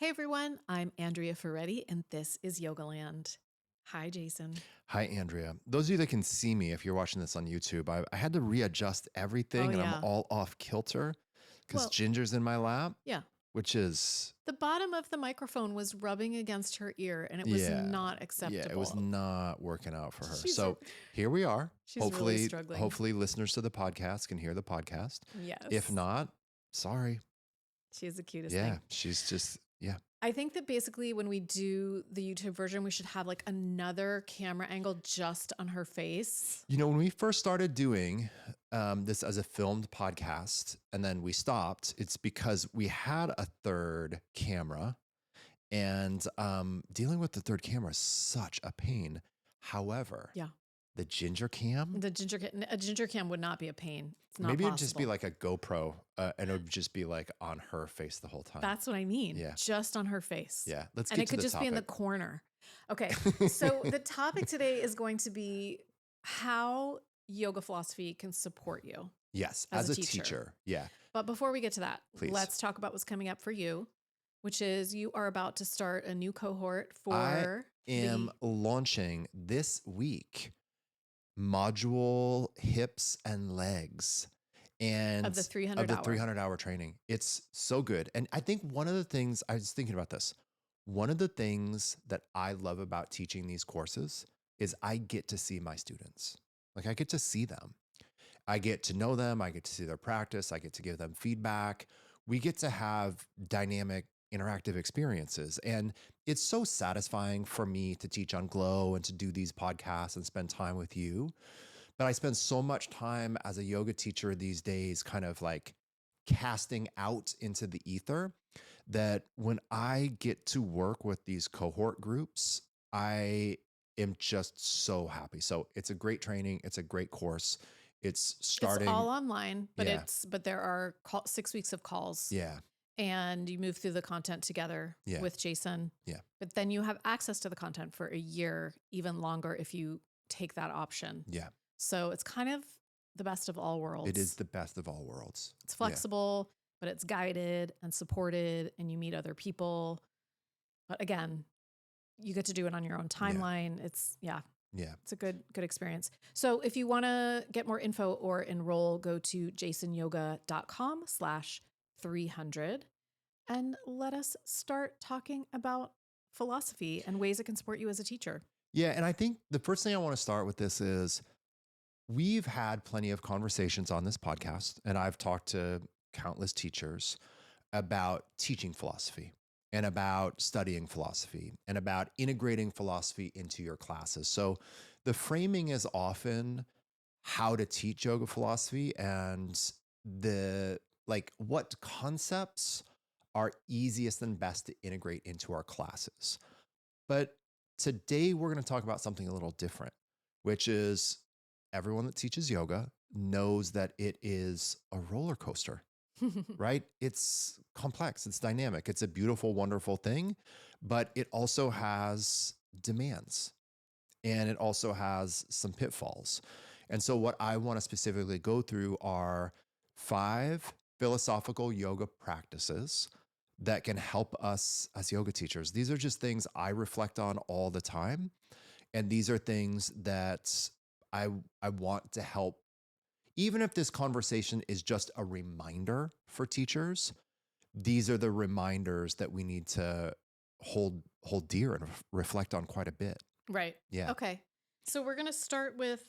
Hey everyone, I'm Andrea Ferretti, and this is Yogaland. Hi, Jason. Hi, Andrea. Those of you that can see me, if you're watching this on YouTube, I had to readjust Oh, everything and I'm yeah. all off kilter because Well, Ginger's in my lap, yeah. which is, The bottom of the microphone was rubbing against her ear, and it was yeah, not yeah, it was acceptable. not working out for her. She's So here we are. she's really Hopefully, struggling. hopefully listeners to the podcast can hear the podcast. If Yes. not, sorry. She's the cutest Yeah, thing. she's just, yeah. I think that basically when we do the YouTube version, we should have like another camera angle just on her face. You know, when we first started doing this as a filmed podcast and then we stopped, it's because we had a third camera and dealing with the third camera is such a pain. However, Yeah. the ginger cam, A ginger cam would not be a pain. It's not maybe possible. it'd just be like a GoPro and it would just be like on her face the whole time. That's what I mean. Yeah. Just on her face. Yeah. Let's And get it to could the just be in the topic. corner. Okay. So the topic today is going to be how yoga philosophy can support you. Yes, as as a a teacher. teacher. Yeah. But before we get to that, Please. let's talk about what's coming up for you, which is you are about to start a new cohort for Am launching this week module hips and legs and of the 300 hour. 300-hour training. It's so good. And I think one of the things I was thinking about this, one of the things that I love about teaching these courses is I get to see my students. Like I get to see them. I get to know them. I get to see their practice. I get to give them feedback. We get to have dynamic, interactive experiences. And it's so satisfying for me to teach on Glow and to do these podcasts and spend time with you. But I spend so much time as a yoga teacher these days, kind of like casting out into the ether, that when I get to work with these cohort groups, I am just so happy. So it's a great training. It's a great course. It's starting. It's all online, but Yeah. but there are 6 weeks of calls. Yeah. And you move through the content together Yeah. with Jason. Yeah. But then you have access to the content for a year, even longer if you take that option. Yeah. So it's kind of the best of all worlds. It is the best of all worlds. It's flexible, but it's guided and supported, and you meet other people. But again, you get to do it on your own timeline. It's it's a good experience. So if you want to get more info or enroll, go to jasonyoga.com/300 and let us start talking about philosophy and ways it can support you as a teacher. Yeah. And I think the first thing I want to start with this is we've had plenty of conversations on this podcast, and I've talked to countless teachers about teaching philosophy and about studying philosophy and about integrating philosophy into your classes. So the framing is often how to teach yoga philosophy and what concepts are easiest and best to integrate into our classes. But today we're going to talk about something a little different, which is everyone that teaches yoga knows that it is a roller coaster, right? It's complex, it's dynamic, it's a beautiful, wonderful thing, but it also has demands and it also has some pitfalls. And so what I want to specifically go through are 5 philosophical yoga practices that can help us as yoga teachers. These are just things I reflect on all the time. And these are things that I want to help. Even if this conversation is just a reminder for teachers, these are the reminders that we need to hold dear and reflect on quite a bit. Right. Yeah. Okay. So we're going to start with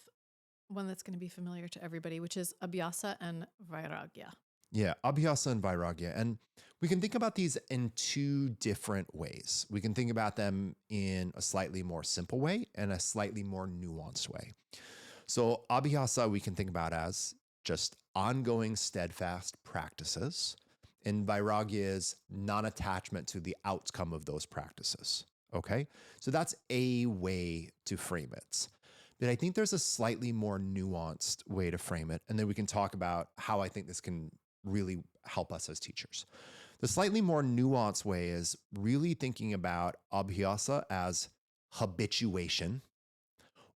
one that's going to be familiar to everybody, which is Abhyasa and Vairagya. Yeah, Abhyasa and Vairagya. And we can think about these in 2 different ways. We can think about them in a slightly more simple way and a slightly more nuanced way. So Abhyasa we can think about as just ongoing steadfast practices. And Vairagya is non-attachment to the outcome of those practices. Okay? So that's a way to frame it. But I think there's a slightly more nuanced way to frame it. And then we can talk about how I think this can really help us as teachers. The slightly more nuanced way is really thinking about Abhyasa as habituation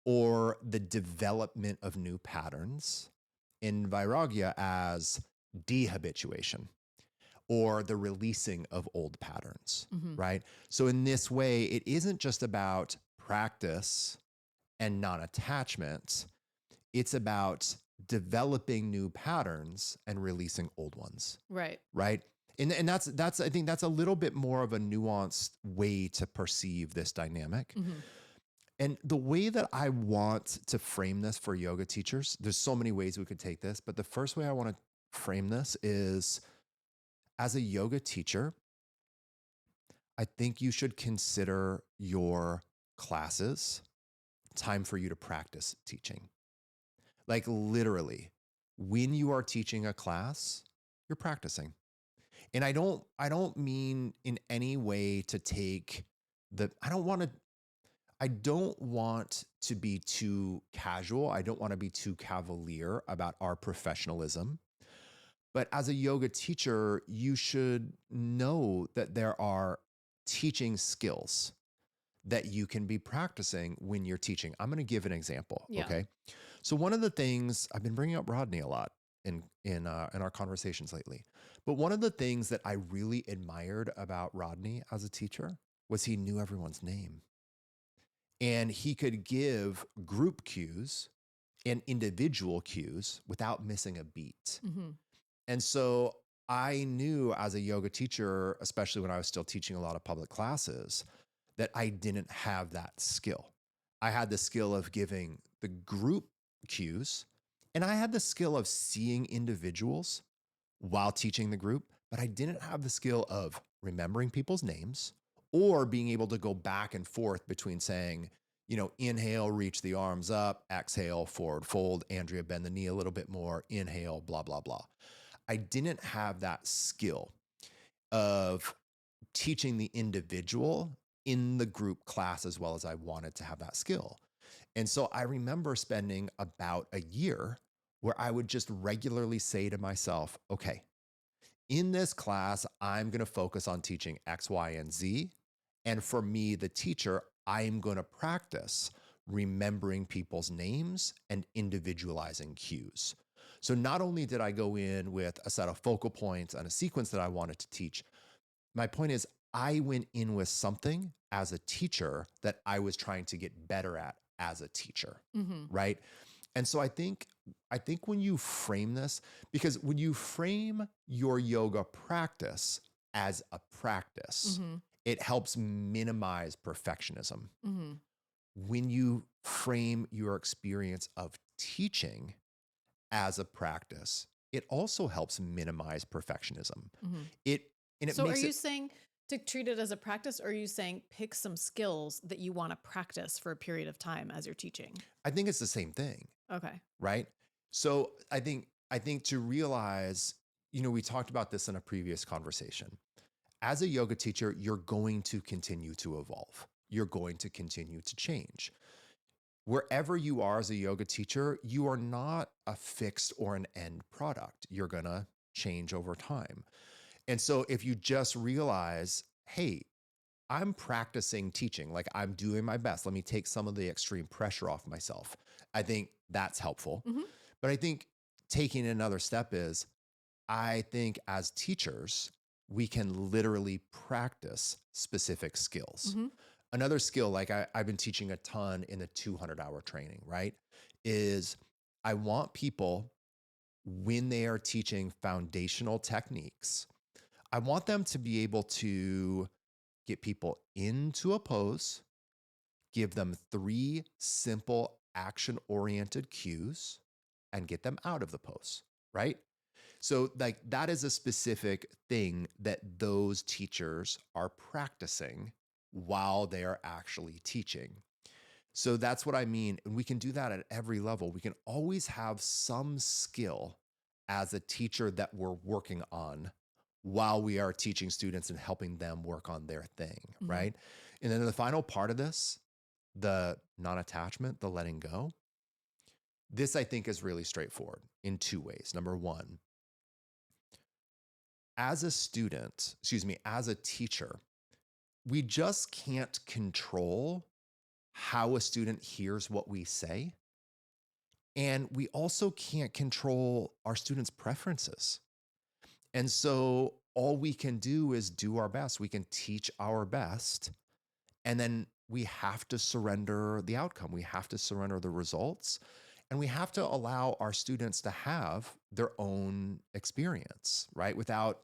or the development of new patterns, and Vairagya as dehabituation or the releasing of old patterns, right? So in this way, it isn't just about practice and non-attachment. It's about developing new patterns and releasing old ones. Right. Right. And that's I think that's a little bit more of a nuanced way to perceive this dynamic. And the way that I want to frame this for yoga teachers, there's so many ways we could take this, but the first way I want to frame this is, as a yoga teacher, I think you should consider your classes time for you to practice teaching. Like literally, when you are teaching a class, you're practicing. And I don't mean in any way to take I don't want to be too casual. I don't want to be too cavalier about our professionalism. But as a yoga teacher, you should know that there are teaching skills that you can be practicing when you're teaching. I'm going to give an example. Yeah. Okay. So one of the things I've been bringing up Rodney a lot in our conversations lately, but one of the things that I really admired about Rodney as a teacher was he knew everyone's name, and he could give group cues and individual cues without missing a beat. And so I knew as a yoga teacher, especially when I was still teaching a lot of public classes, that I didn't have that skill. I had the skill of giving the group cues, and I had the skill of seeing individuals while teaching the group, but I didn't have the skill of remembering people's names or being able to go back and forth between saying, inhale, reach the arms up, exhale, forward fold, Andrea, bend the knee a little bit more, inhale, blah, blah, blah. I didn't have that skill of teaching the individual in the group class as well as I wanted to have that skill. And so I remember spending about a year where I would just regularly say to myself, okay, in this class, I'm going to focus on teaching X, Y, and Z. And for me, the teacher, I'm going to practice remembering people's names and individualizing cues. So not only did I go in with a set of focal points and a sequence that I wanted to teach, my point is I went in with something as a teacher that I was trying to get better at as a teacher, right? And so I think when you frame this, because when you frame your yoga practice as a practice, it helps minimize perfectionism. When you frame your experience of teaching as a practice, it also helps minimize perfectionism. So are you saying to treat it as a practice, or are you saying pick some skills that you want to practice for a period of time as you're teaching? I think it's the same thing. Okay. Right? So I think to realize, we talked about this in a previous conversation. As a yoga teacher, you're going to continue to evolve. You're going to continue to change. Wherever you are as a yoga teacher, you are not a fixed or an end product. You're going to change over time. And so if you just realize, hey, I'm practicing teaching, like I'm doing my best. Let me take some of the extreme pressure off myself. I think that's helpful. But I think taking another step is, I think as teachers, we can literally practice specific skills. Another skill, like I've been teaching a ton in the 200-hour training, right? Is I want people, when they are teaching foundational techniques, I want them to be able to get people into a pose, give them 3 simple action-oriented cues, and get them out of the pose, right? So like that is a specific thing that those teachers are practicing while they are actually teaching. So that's what I mean. And we can do that at every level. We can always have some skill as a teacher that we're working on while we are teaching students and helping them work on their thing, right? And then the final part of this, the non-attachment, the letting go, this I think is really straightforward in 2 ways. Number 1, as a teacher, we just can't control how a student hears what we say. And we also can't control our students' preferences. And so all we can do is do our best. We can teach our best. And then we have to surrender the outcome. We have to surrender the results. And we have to allow our students to have their own experience, right? Without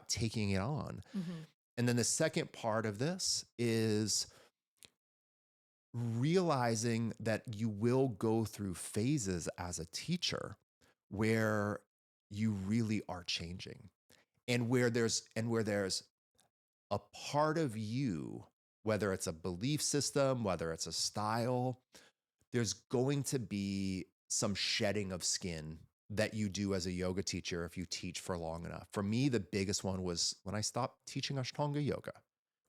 taking it on. Mm-hmm. And then the second part of this is realizing that you will go through phases as a teacher where you really are changing, and where there's a part of you, whether it's a belief system, whether it's a style, there's going to be some shedding of skin that you do as a yoga teacher if you teach for long enough. For me, the biggest one was when I stopped teaching Ashtanga yoga,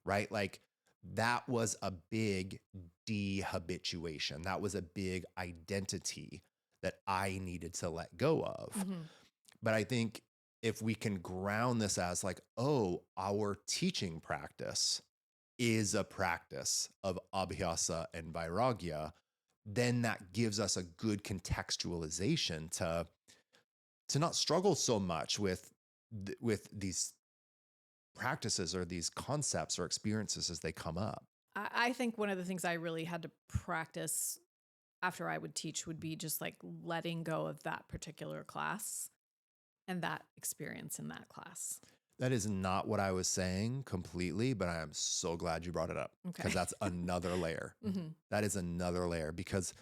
right? Like that was a big dehabituation. That was a big identity that I needed to let go of. Mm-hmm. But I think if we can ground this as like, oh, our teaching practice is a practice of Abhyasa and Vairagya, then that gives us a good contextualization to not struggle so much with these practices or these concepts or experiences as they come up. I think one of the things I really had to practice after I would teach would be just like letting go of that particular class and that experience in that class. That is not what I was saying completely, but I am so glad you brought it up, because that's another layer. Mm-hmm. That is another layer, because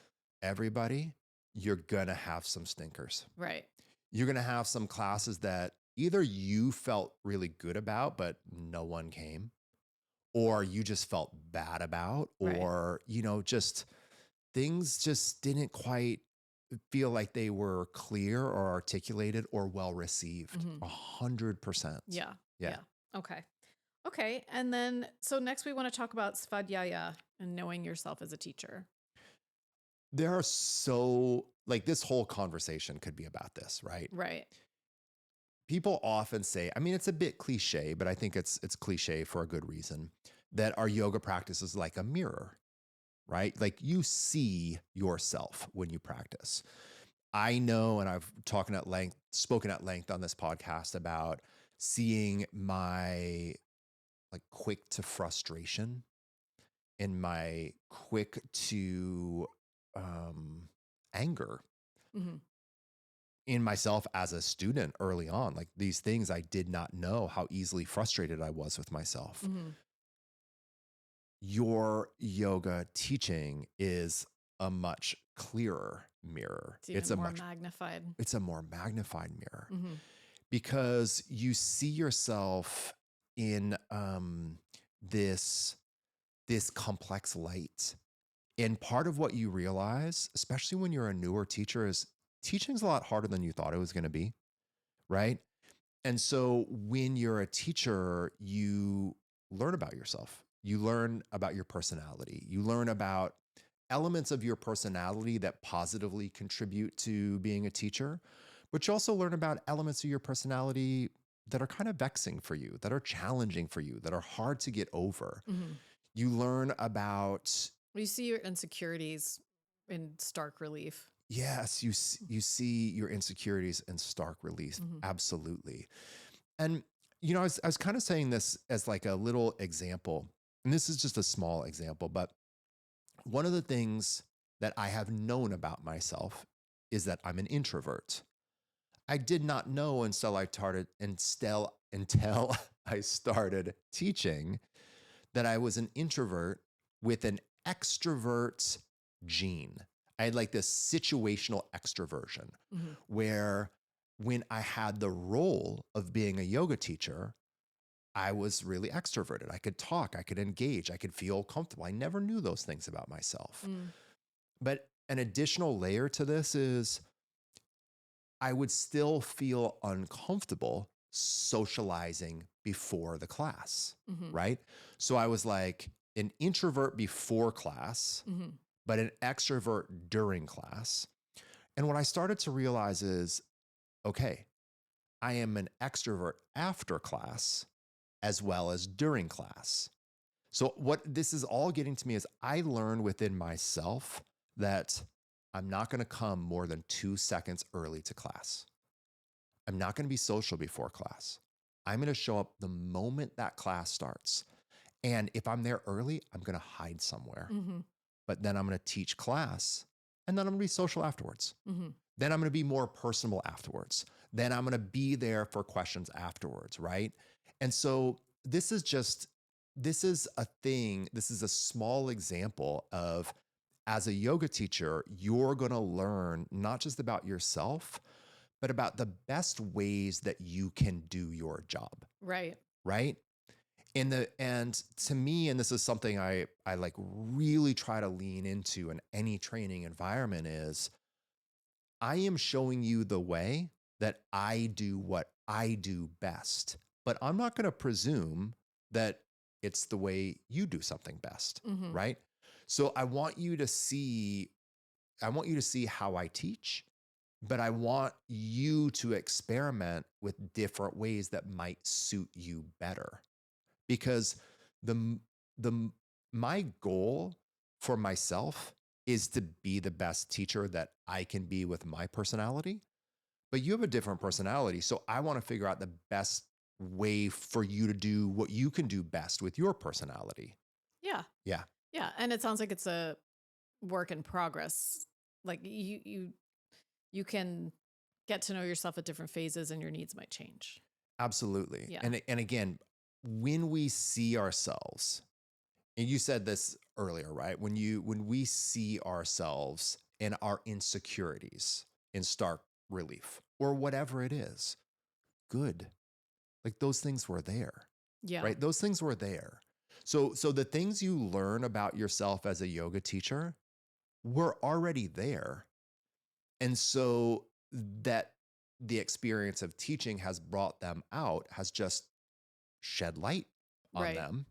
everybody, you're going to have some stinkers. Right. You're going to have some classes that either you felt really good about, but no one came, or you just felt bad about, or, just things just didn't quite feel like they were clear or articulated or well received. 100%. Yeah. Okay. And then, so next we want to talk about Svadhyaya and knowing yourself as a teacher. There are this whole conversation could be about this, right? Right. People often say, I mean, it's a bit cliche, but I think it's cliche for a good reason, that our yoga practice is like a mirror, right? Like you see yourself when you practice. I know, and I've spoken at length on this podcast about seeing my like quick to frustration and my quick to anger in myself as a student early on. Like these things I did not know how easily frustrated I was with myself. Your yoga teaching is a much clearer mirror. It's a more magnified. It's a more magnified mirror, because you see yourself in this complex light. And part of what you realize, especially when you're a newer teacher, is teaching's a lot harder than you thought it was going to be, right? And so when you're a teacher, you learn about yourself. You learn about your personality. You learn about elements of your personality that positively contribute to being a teacher, but you also learn about elements of your personality that are kind of vexing for you, that are challenging for you, that are hard to get over. You learn about... You see your insecurities in stark relief. Yes, you see your insecurities in stark relief. Absolutely. And, I was kind of saying this as like a little example, and this is just a small example, but one of the things that I have known about myself is that I'm an introvert. I did not know until I started teaching that I was an introvert with an extrovert gene. I had like this situational extroversion where when I had the role of being a yoga teacher, I was really extroverted. I could talk, I could engage, I could feel comfortable. I never knew those things about myself. But an additional layer to this is I would still feel uncomfortable socializing before the class, right? So I was like an introvert before class, but an extrovert during class. And what I started to realize is, okay, I am an extrovert after class as well as during class. So what this is all getting to me is I learned within myself that I'm not going to come more than 2 seconds early to class. I'm not going to be social before class. I'm going to show up the moment that class starts. And if I'm there early, I'm going to hide somewhere. Mm-hmm. But then I'm going to teach class, and then I'm going to be social afterwards. Mm-hmm. Then I'm going to be more personable afterwards. Then I'm going to be there for questions afterwards, right? And so this is a small example of, as a yoga teacher, you're going to learn not just about yourself, but about the best ways that you can do your job. Right. Right. And to me, and this is something I like really try to lean into in any training environment, is I am showing you the way that I do what I do best, but I'm not going to presume that it's the way you do something best. Mm-hmm. Right. So I want you to see how I teach, but I want you to experiment with different ways that might suit you better. Because the the my goal for myself is to be the best teacher that I can be with my personality. But you have a different personality, so I want to figure out the best way for you to do what you can do best with your personality. Yeah. Yeah. Yeah. And it sounds like it's a work in progress. Like you can get to know yourself at different phases and your needs might change. Absolutely. Yeah. And again, when we see ourselves, and you said this earlier, right? When we see ourselves and our insecurities in stark relief, or whatever it is, good. Like those things were there. Yeah. Right? Those things were there. So the things you learn about yourself as a yoga teacher were already there. And so that the experience of teaching has brought them out, has just shed light on Right. them.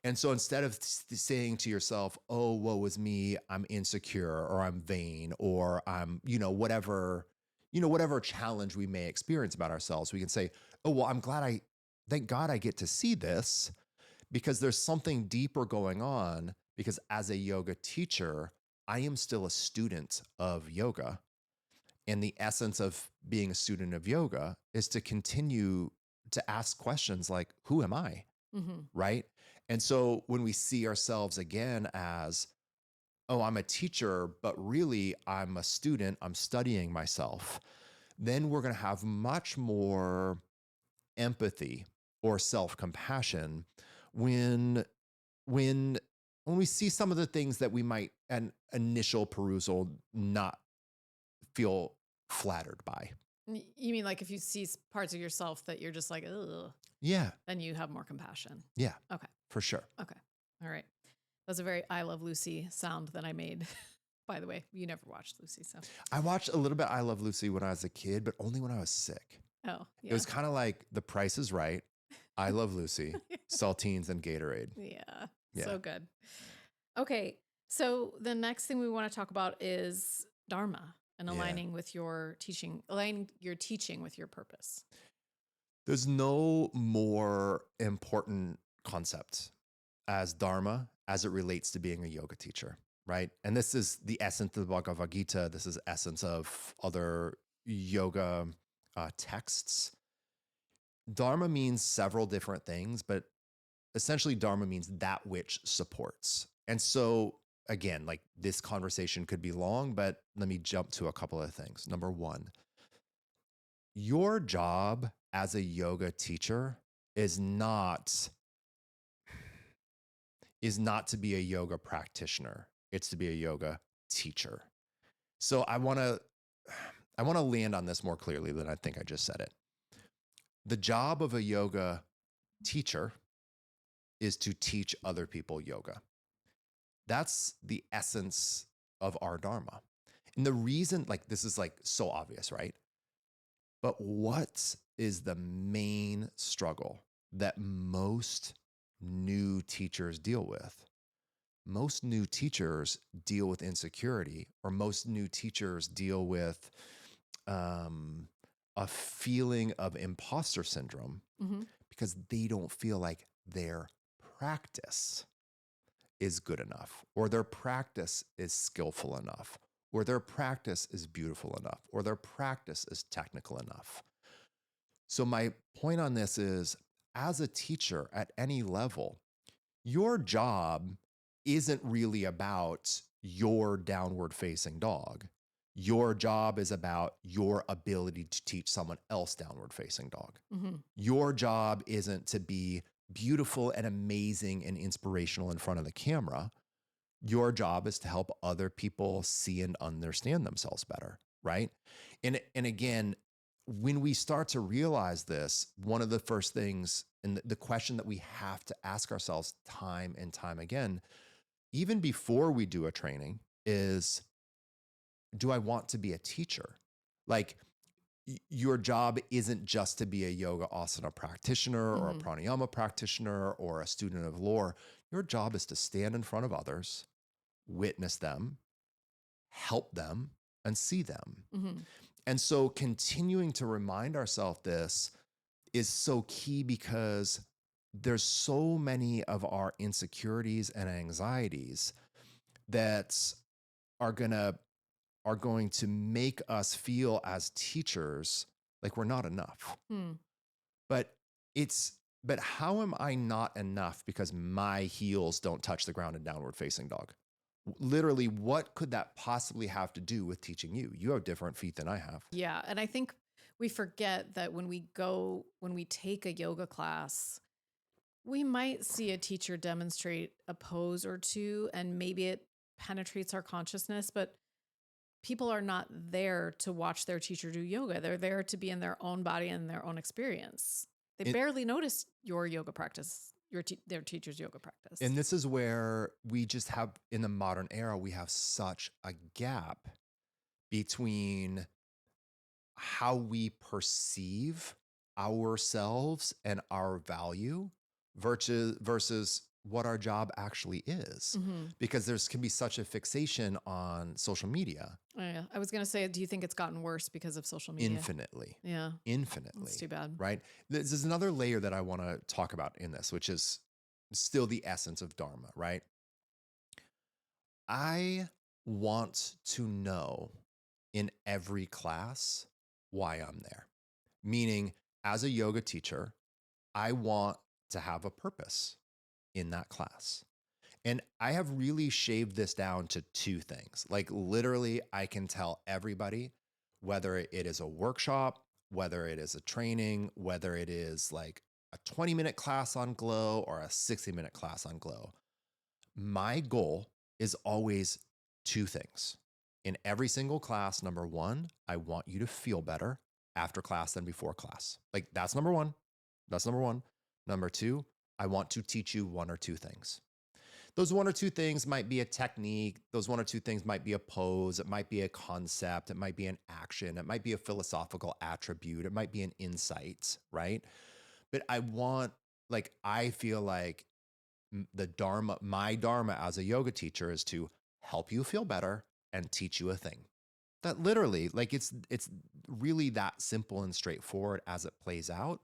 And so instead of saying to yourself, oh, woe is me, I'm insecure, or I'm vain, or I'm, whatever challenge we may experience about ourselves, we can say, oh, well, thank God I get to see this, because there's something deeper going on, because as a yoga teacher, I am still a student of yoga. And the essence of being a student of yoga is to continue to ask questions like, who am I? Mm-hmm. Right? And so when we see ourselves again as, oh, I'm a teacher, but really I'm a student, I'm studying myself, then we're going to have much more empathy or self-compassion when when when we see some of the things that we might, an initial perusal, not feel flattered by. You mean like if you see parts of yourself that you're just like, ugh, Yeah. then you have more compassion. Yeah. Okay. For sure. Okay. All right. That's a very I Love Lucy sound that I made. By the way, you never watched Lucy, so. I watched a little bit I Love Lucy when I was a kid, but only when I was sick. Oh, yeah. It was kind of like The Price is Right, I Love Lucy, Saltines, and Gatorade. Yeah. Yeah. So good. Okay. So the next thing we want to talk about is Dharma and aligning with your teaching, aligning your teaching with your purpose. There's no more important concept as Dharma as it relates to being a yoga teacher, right? And this is the essence of the Bhagavad Gita. This is essence of other yoga texts. Dharma means several different things, but essentially Dharma means that which supports. And so again, like this conversation could be long, but let me jump to a couple of things. Number one, your job as a yoga teacher is not to be a yoga practitioner. It's to be a yoga teacher. So I want to land on this more clearly than I think I just said it. The job of a yoga teacher is to teach other people yoga. That's the essence of our Dharma. And the reason, like, this is like so obvious, right? But what is the main struggle that most new teachers deal with? Most new teachers deal with insecurity, or most new teachers deal with a feeling of imposter syndrome, because they don't feel like their practice is good enough, or their practice is skillful enough, or their practice is beautiful enough, or their practice is technical enough. So my point on this is, as a teacher at any level, your job isn't really about your downward facing dog. Your job is about your ability to teach someone else downward facing dog. Mm-hmm. Your job isn't to be beautiful and amazing and inspirational in front of the camera. Your job is to help other people see and understand themselves better, right? And again, when we start to realize this, one of the first things, and the question that we have to ask ourselves time and time again, even before we do a training, is, do I want to be a teacher? Like, your job isn't just to be a yoga asana practitioner or a pranayama practitioner or a student of lore. Your job is to stand in front of others, witness them, help them, and see them. Mm-hmm. And so continuing to remind ourselves this is so key, because there's so many of our insecurities and anxieties that are going to make us feel as teachers like we're not enough. But how am I not enough because my heels don't touch the ground in downward facing dog? Literally, what could that possibly have to do with teaching you? You have different feet than I have. Yeah. And I think we forget that when we take a yoga class, we might see a teacher demonstrate a pose or two, and maybe it penetrates our consciousness, but people are not there to watch their teacher do yoga. They're there to be in their own body and their own experience. They barely notice your yoga practice, their teacher's yoga practice. And this is where we just have, in the modern era, we have such a gap between how we perceive ourselves and our value versus what our job actually is. Because can be such a fixation on social media. Oh, yeah. I was going to say, do you think it's gotten worse because of social media? Infinitely. Yeah. Infinitely. That's too bad. Right? This is another layer that I want to talk about in this, which is still the essence of Dharma, right? I want to know in every class why I'm there. Meaning, as a yoga teacher, I want to have a purpose in that class. And I have really shaved this down to two things. Like, literally, I can tell everybody, whether it is a workshop, whether it is a training, whether it is like a 20-minute class on Glow or a 60-minute class on Glow. My goal is always two things. In every single class, number one, I want you to feel better after class than before class. Like, that's number one. That's number one. Number two, I want to teach you one or two things. Those one or two things might be a technique. Those one or two things might be a pose. It might be a concept. It might be an action. It might be a philosophical attribute. It might be an insight, right? But I feel like my Dharma as a yoga teacher is to help you feel better and teach you a thing. That literally, like, it's really that simple and straightforward as it plays out.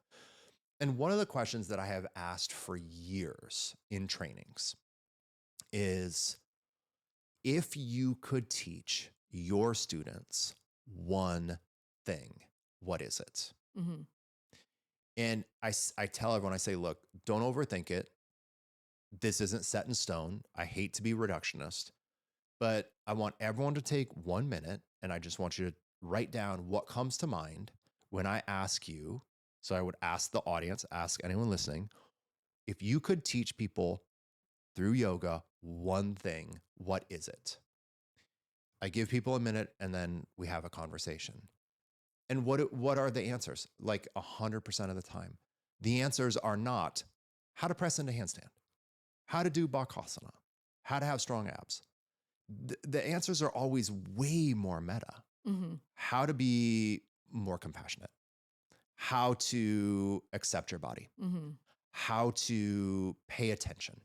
And one of the questions that I have asked for years in trainings is, if you could teach your students one thing, what is it? And I tell everyone, I say, look, don't overthink it. This isn't set in stone. I hate to be reductionist, but I want everyone to take 1 minute, and I just want you to write down what comes to mind when I ask you. So I would ask the audience, ask anyone listening, if you could teach people through yoga one thing, what is it? I give people a minute, and then we have a conversation. And what are the answers? Like 100% of the time, the answers are not how to press into handstand, how to do Bakasana, how to have strong abs. The answers are always way more meta. How to be more compassionate, how to accept your body, how to pay attention,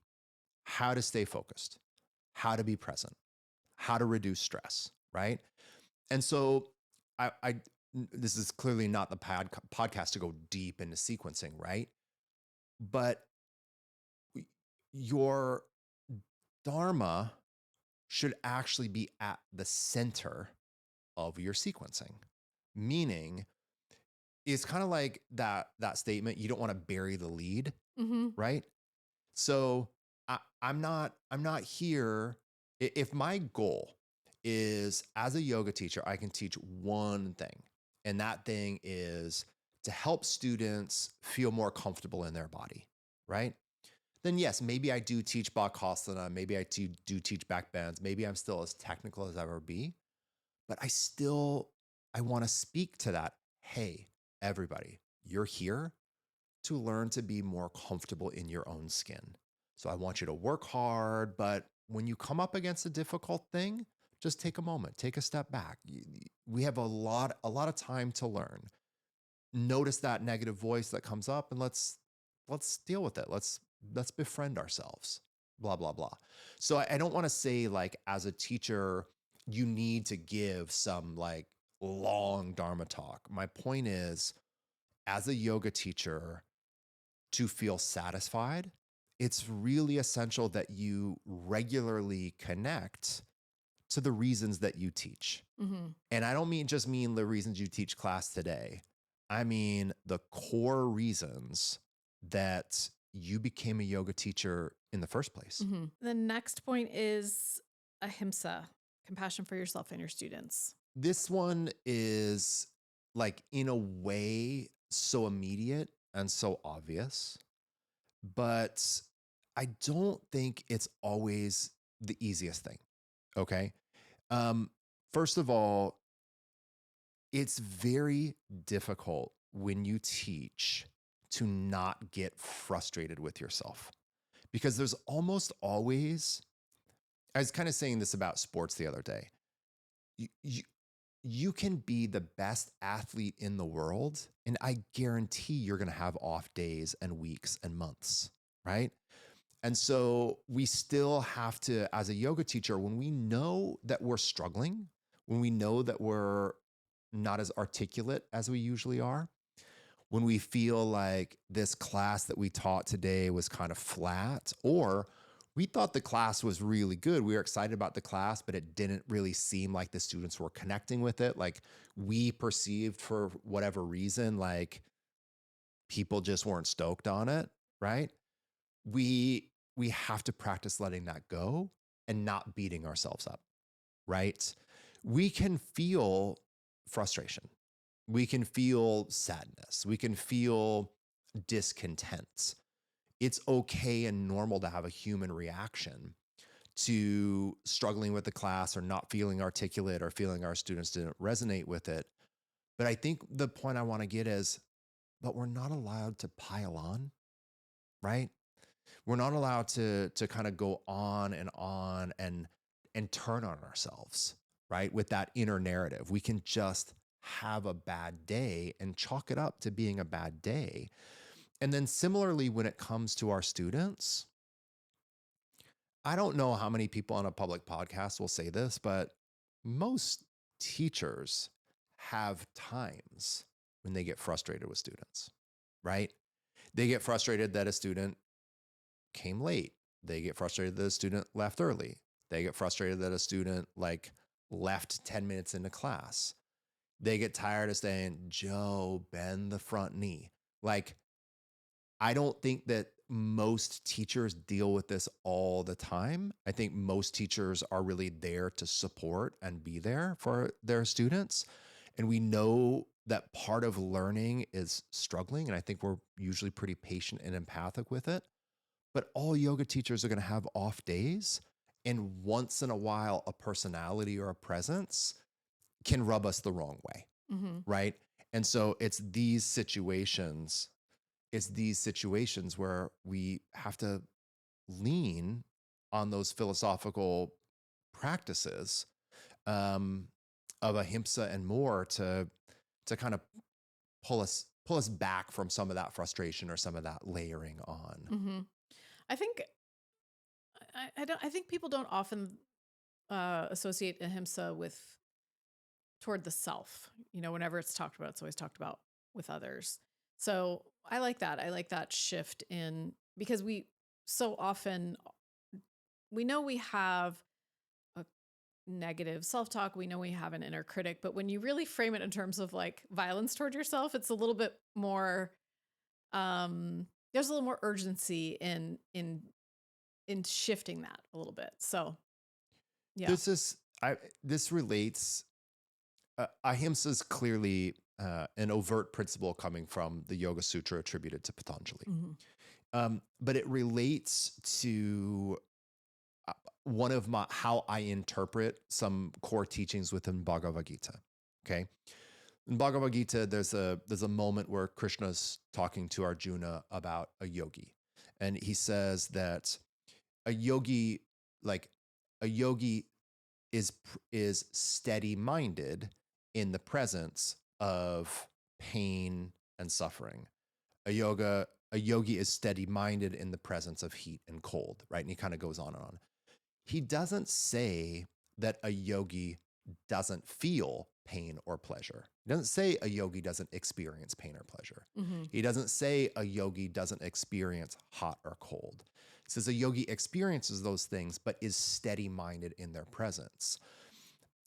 how to stay focused, how to be present, how to reduce stress, right? And so this is clearly not the podcast to go deep into sequencing, right? But your Dharma should actually be at the center of your sequencing. Meaning, it's kind of like that statement, you don't want to bury the lead, Mm-hmm. right? So I'm not here. If my goal is as a yoga teacher, I can teach one thing, and that thing is to help students feel more comfortable in their body, right? Then yes, maybe I do teach Bakasana, maybe I do teach back bends, maybe I'm still as technical as I ever be, but I want to speak to that. Hey, everybody, you're here to learn to be more comfortable in your own skin. So I want you to work hard, but when you come up against a difficult thing, just take a moment, take a step back. We have a lot of time to learn. Notice that negative voice that comes up, and let's deal with it. Let's befriend ourselves. Blah blah blah. So I don't want to say like as a teacher you need to give some like long Dharma talk. My point is, as a yoga teacher, to feel satisfied, it's really essential that you regularly connect to the reasons that you teach. Mm-hmm. And I don't mean the reasons you teach class today. I mean the core reasons that you became a yoga teacher in the first place. Mm-hmm. The next point is ahimsa, compassion for yourself and your students. This one is like in a way so immediate and so obvious, but I don't think it's always the easiest thing. Okay. Um, First of all, it's very difficult when you teach to not get frustrated with yourself because there's almost always, I was kind of saying this about sports the other day. You, you, you can be the best athlete in the world, and I guarantee you're going to have off days and weeks and months, right? And so we still have to, as a yoga teacher, when we know that we're struggling, when we know that we're not as articulate as we usually are, when we feel like this class that we taught today was kind of flat, or we thought the class was really good. We were excited about the class, but it didn't really seem like the students were connecting with it. Like we perceived for whatever reason, like people just weren't stoked on it, right? We have to practice letting that go and not beating ourselves up, right? We can feel frustration. We can feel sadness. We can feel discontent. It's okay and normal to have a human reaction to struggling with the class or not feeling articulate or feeling our students didn't resonate with it. But I think the point I want to get is, but we're not allowed to pile on, right? We're not allowed to kind of go on and turn on ourselves, right? With that inner narrative. We can just have a bad day and chalk it up to being a bad day. And then similarly, when it comes to our students, I don't know how many people on a public podcast will say this, but most teachers have times when they get frustrated with students, right? They get frustrated that a student came late. They get frustrated that a student left early. They get frustrated that a student like left 10 minutes into class. They get tired of saying, Joe, bend the front knee. Like, I don't think that most teachers deal with this all the time. I think most teachers are really there to support and be there for their students. And we know that part of learning is struggling. And I think we're usually pretty patient and empathic with it. But all yoga teachers are going to have off days. And once in a while, a personality or a presence can rub us the wrong way. Mm-hmm. Right. And so it's these situations where we have to lean on those philosophical practices of ahimsa and more to kind of pull us back from some of that frustration or some of that layering on. Mm-hmm. I think I think people don't often associate ahimsa with toward the self. You know, whenever it's talked about, it's always talked about with others. So I like that. I like that shift in, because we so often, we know we have a negative self-talk. We know we have an inner critic, but when you really frame it in terms of like violence toward yourself, it's a little bit more, there's a little more urgency in shifting that a little bit. So yeah. This relates, Ahimsa is clearly an overt principle coming from the Yoga Sutra attributed to Patanjali. But it relates to one of how I interpret some core teachings within Bhagavad Gita. Okay. In Bhagavad Gita, there's a moment where Krishna's talking to Arjuna about a yogi. And he says that a yogi is steady-minded in the presence of pain and suffering. A yogi is steady-minded in the presence of heat and cold, right? And he kind of goes on and on. He doesn't say that a yogi doesn't feel pain or pleasure. He doesn't say a yogi doesn't experience pain or pleasure. He doesn't say a yogi doesn't experience hot or cold. He says a yogi experiences those things, but is steady-minded in their presence.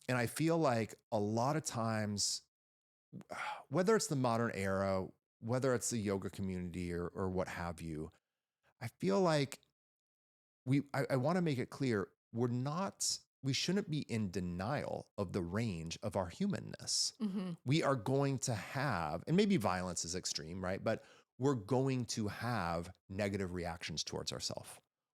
And I feel like a lot of times, whether it's the modern era, whether it's the yoga community or what have you, I feel like I want to make it clear, we shouldn't be in denial of the range of our humanness. We are going to have, and maybe violence is extreme, right? But we're going to have negative reactions towards ourselves.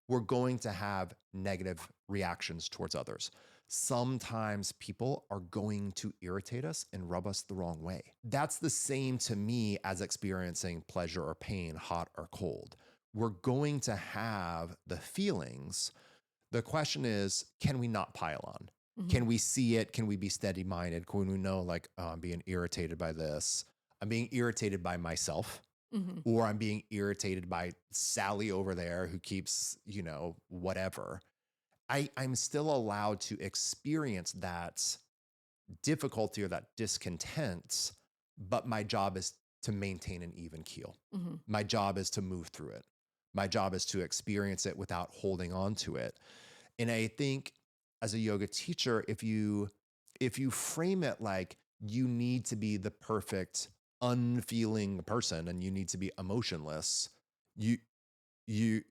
We're going to have negative reactions towards others. Sometimes people are going to irritate us and rub us the wrong way. That's the same to me as experiencing pleasure or pain, hot or cold. We're going to have the feelings. The question is, can we not pile on? Can we see it? Can we be steady-minded? Can we know, like, oh, I'm being irritated by this. I'm being irritated by myself. Or I'm being irritated by Sally over there who keeps, whatever. I'm still allowed to experience that difficulty or that discontent, but my job is to maintain an even keel. My job is to move through it. My job is to experience it without holding on to it. And I think as a yoga teacher, if you frame it like you need to be the perfect unfeeling person and you need to be emotionless, you're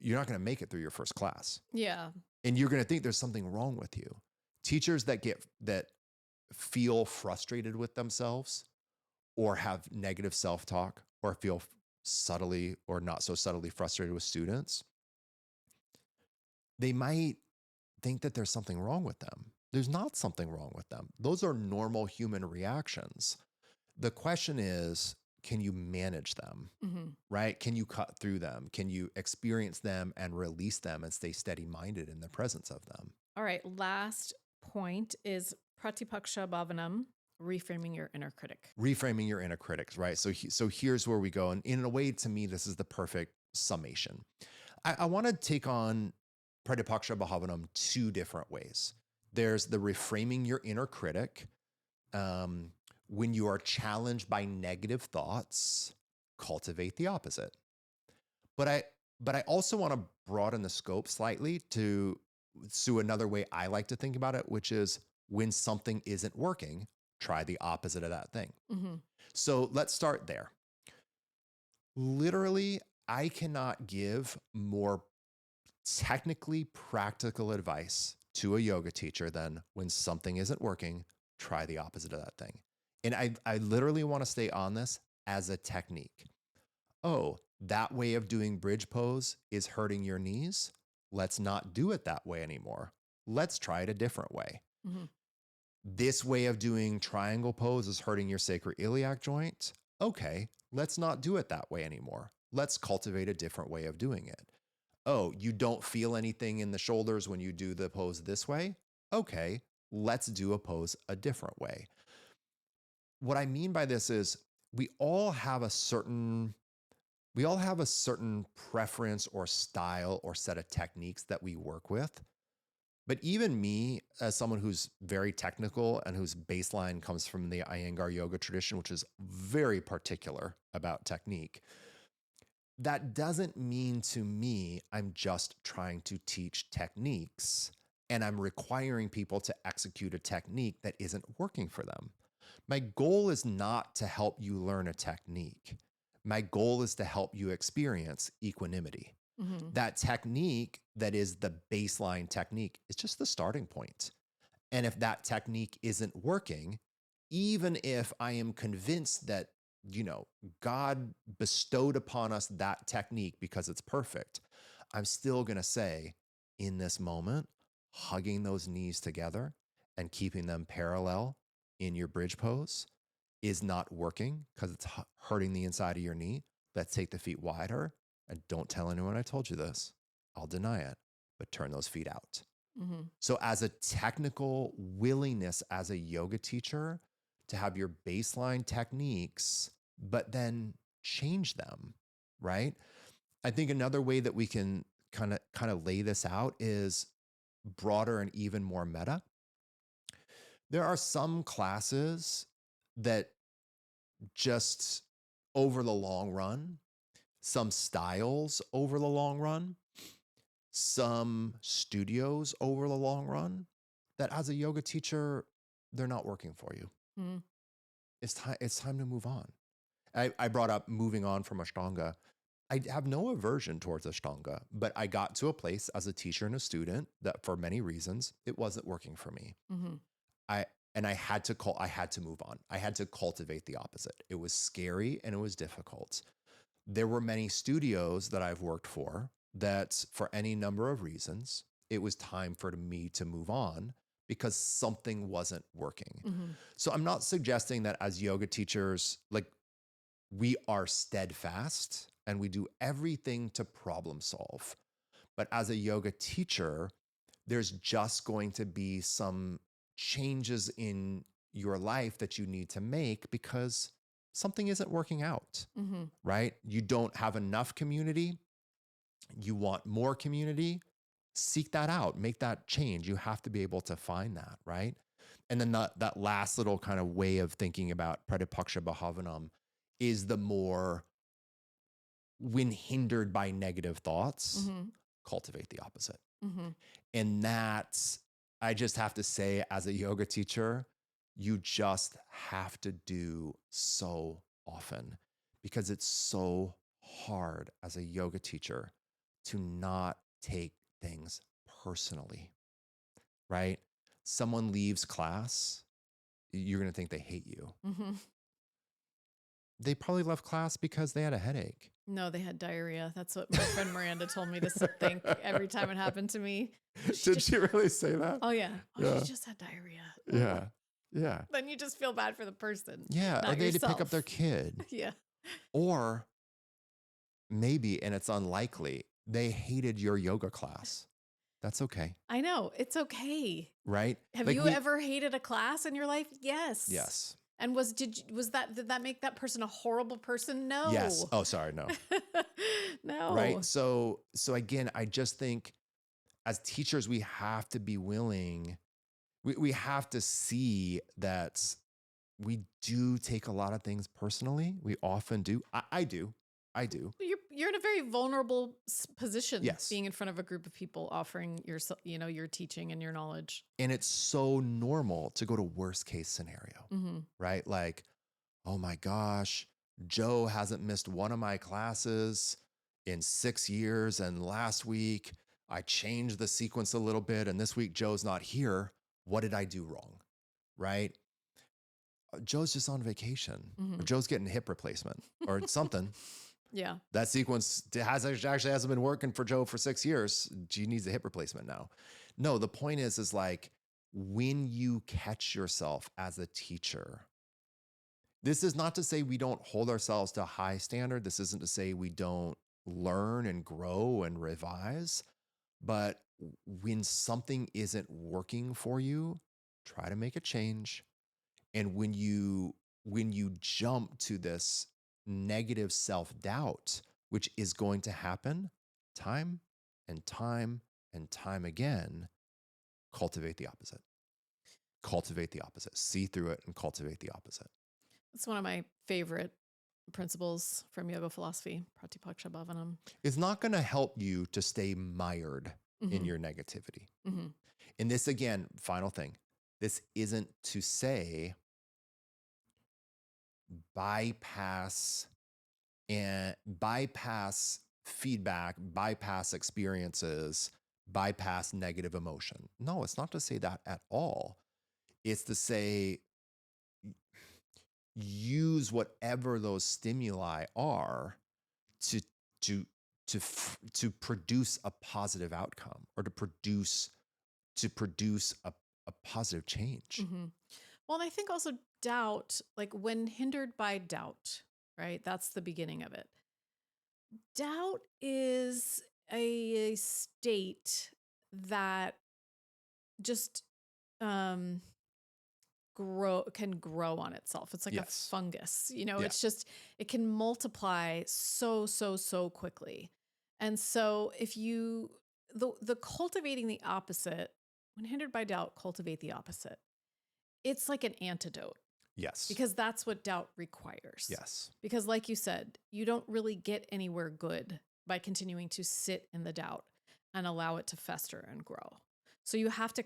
not going to make it through your first class. Yeah. And you're going to think there's something wrong with you. Teachers that feel frustrated with themselves or have negative self-talk or feel subtly or not so subtly frustrated with students, they might think that there's something wrong with them. There's not something wrong with them. Those are normal human reactions. The question is, can you manage them, right? Can you cut through them? Can you experience them and release them and stay steady-minded in the presence of them? All right. Last point is Pratipaksha Bhavanam, reframing your inner critic. Reframing your inner critics, right? So here's where we go. And in a way, to me, this is the perfect summation. I want to take on Pratipaksha Bhavanam two different ways. There's the reframing your inner critic. When you are challenged by negative thoughts, cultivate the opposite. But I also want to broaden the scope slightly to another way I like to think about it, which is when something isn't working, try the opposite of that thing. So let's start there. Literally, I cannot give more technically practical advice to a yoga teacher than when something isn't working, try the opposite of that thing. And I literally want to stay on this as a technique. Oh, that way of doing bridge pose is hurting your knees. Let's not do it that way anymore. Let's try it a different way. This way of doing triangle pose is hurting your sacroiliac joint. Okay, let's not do it that way anymore. Let's cultivate a different way of doing it. Oh, you don't feel anything in the shoulders when you do the pose this way? Okay, let's do a pose a different way. What I mean by this is we all have a certain preference or style or set of techniques that we work with. But even me, as someone who's very technical and whose baseline comes from the Iyengar yoga tradition, which is very particular about technique, that doesn't mean to me I'm just trying to teach techniques and I'm requiring people to execute a technique that isn't working for them. My goal is not to help you learn a technique. My goal is to help you experience equanimity. Mm-hmm. That technique that is the baseline technique is just the starting point. And if that technique isn't working, even if I am convinced that, God bestowed upon us that technique because it's perfect, I'm still going to say, in this moment, hugging those knees together and keeping them parallel in your bridge pose is not working because it's hurting the inside of your knee. Let's take the feet wider, and don't tell anyone I told you this. I'll deny it, but turn those feet out. Mm-hmm. So as a technical willingness as a yoga teacher to have your baseline techniques, but then change them, right? I think another way that we can kind of lay this out is broader and even more meta. There are some classes that just over the long run, some styles over the long run, some studios over the long run, that as a yoga teacher, they're not working for you. Mm-hmm. It's time to move on. I brought up moving on from Ashtanga. I have no aversion towards Ashtanga, but I got to a place as a teacher and a student that for many reasons, it wasn't working for me. Mm-hmm. I had to move on. I had to cultivate the opposite. It was scary and it was difficult. There were many studios that I've worked for that for any number of reasons, it was time for me to move on because something wasn't working. Mm-hmm. So I'm not suggesting that as yoga teachers, like we are steadfast and we do everything to problem solve. But as a yoga teacher, there's just going to be some changes in your life that you need to make because something isn't working out, Mm-hmm. right? You don't have enough community. You want more community. Seek that out, make that change. You have to be able to find that, right? And then that last little kind of way of thinking about Pratipaksha Bhavanam is the more when hindered by negative thoughts, Mm-hmm. cultivate the opposite. Mm-hmm. And that's, I just have to say, as a yoga teacher, you just have to do so often because it's so hard as a yoga teacher to not take things personally, right? Someone leaves class, you're going to think they hate you. Mm-hmm. They probably left class because they had a headache. No, they had diarrhea. That's what my friend Miranda told me to think every time it happened to me. Did she really say that? Oh, yeah. Oh, Yeah. she just had diarrhea. Yeah. Yeah. Then you just feel bad for the person. Yeah. Not Or they had to pick yourself. up their kid. Yeah. Or maybe, and it's unlikely, they hated your yoga class. That's okay. I know. It's okay. Right? Have Like you ever hated a class in your life? Yes. Yes. And did that make that person a horrible person? No. Yes. Oh, sorry. No. No. Right. So again, I just think as teachers, we have to be willing, we have to see that we do take a lot of things personally. We often do. I do. You're in a very vulnerable position. Yes. Being in front of a group of people offering your teaching and your knowledge. And it's so normal to go to worst case scenario, Mm-hmm. right? Like, oh my gosh, Joe hasn't missed one of my classes in 6 years. And last week I changed the sequence a little bit. And this week Joe's not here. What did I do wrong? Right? Joe's just on vacation. Mm-hmm. Or Joe's getting a hip replacement or something. Yeah. That sequence actually hasn't been working for Joe for 6 years. She needs a hip replacement now. No, the point is like when you catch yourself as a teacher, this is not to say we don't hold ourselves to a high standard. This isn't to say we don't learn and grow and revise. But when something isn't working for you, try to make a change. And when you jump to this negative self-doubt, which is going to happen time and time and time again, cultivate the opposite. Cultivate the opposite. See through it and cultivate the opposite. It's one of my favorite principles from yoga philosophy, Pratipaksha Bhavanam. It's not going to help you to stay mired Mm-hmm. in your negativity. Mm-hmm. And this, again, final thing, this isn't to say bypass feedback, bypass experiences, bypass negative emotion. No, it's not to say that at all. It's to say use whatever those stimuli are to to to produce a positive outcome, or to produce a positive change. Mm-hmm. Well, and I think also doubt, like when hindered by doubt, right? That's the beginning of it. Doubt is a state that just um can grow on itself. It's like a Yes. fungus, Yeah. it's just, it can multiply so quickly. And so if you, the cultivating the opposite, when hindered by doubt, cultivate the opposite. It's like an antidote, Yes. because that's what doubt requires. Yes. Because like you said, you don't really get anywhere good by continuing to sit in the doubt and allow it to fester and grow. So you have to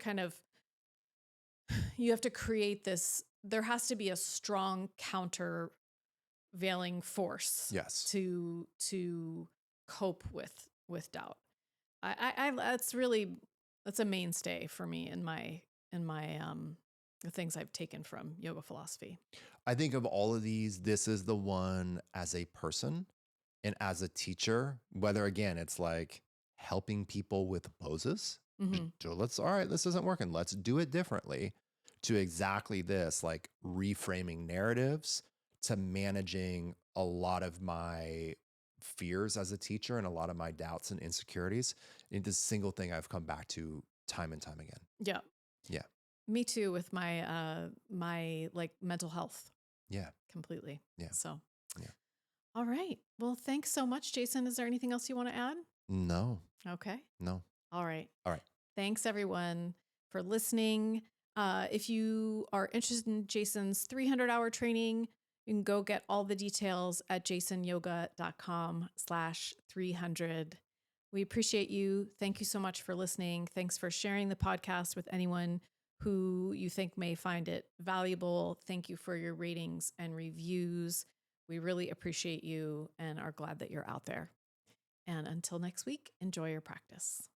create this, there has to be a strong countervailing force. Yes. To cope with doubt. That's a mainstay for me in my the things I've taken from yoga philosophy. I think of all of these, this is the one as a person and as a teacher, whether, again, it's like helping people with poses. Mm-hmm. All right, this isn't working. Let's do it differently, to exactly this, like reframing narratives, to managing a lot of my fears as a teacher and a lot of my doubts and insecurities. And this single thing I've come back to time and time again. Yeah. Yeah. Me too, with my my like mental health. Yeah. Completely. Yeah. So. Yeah. All right. Well, thanks so much, Jason. Is there anything else you want to add? No. Okay. No. All right. All right. Thanks everyone for listening. If you are interested in Jason's 300-hour training, you can go get all the details at jasonyoga.com/300. We appreciate you. Thank you so much for listening. Thanks for sharing the podcast with anyone who you think may find it valuable. Thank you for your ratings and reviews. We really appreciate you and are glad that you're out there. And until next week, enjoy your practice.